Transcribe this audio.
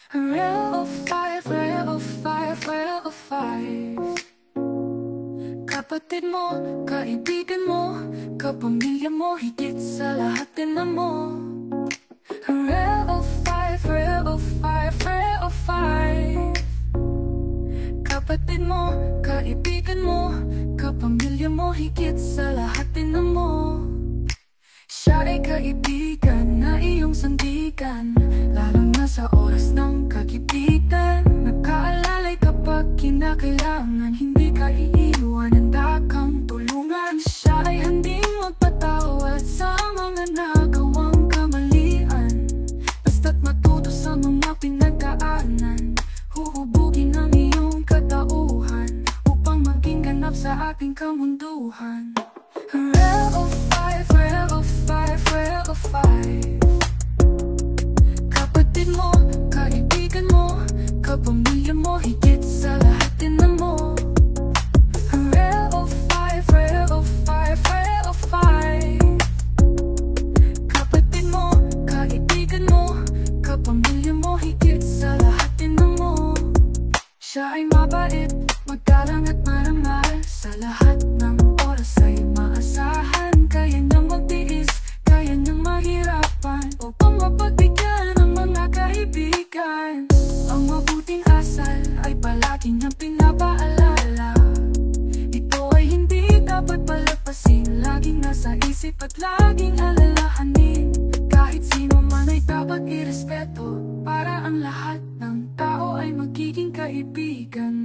Real of five, real of five, real of five. Kapatid mo, kaibigan mo, kapamilya mo, higit sa lahat din mo. Real of five, real of five, real of five. Kapatid mo, kaibigan mo, kapamilya mo, higit sa lahat din mo. Siya ay kaibigan na iyong sandigan, lalo na sa oras ng kagipitan. Nagkaalalay kapag kinakailangan, hindi ka iiwan, handa kang tulungan. Siya ay handing magpatawad sa mga nagawang kamalian, basta't matuto sa mga pinagdaanan. Huhubugin ang iyong katauhan upang maging ganap sa ating kamunduhan. Real of five, real of five, real of five. Kapatid mo, kaibigan mo, kapamilya mo, higit sa lahat din mo. Real of five, real of five, real of five. Kapatid mo, kaibigan mo, kapamilya mo, higit sa lahat din mo. Siya ay mabait, magalang at marangal, sa lahat ng oras ay maasahan. Kaya niyang magtiis, kaya niyang mahirapan, upang mapagbigyan ang mga kaibigan. Ang mabuting asal ay palagi niyang pinapaalala. Ito ay hindi dapat palagpasin, laging nasa isip at laging alalahanin. Kahit sino man ay dapat irespeto, para ang lahat ng tao ay magiging kaibigan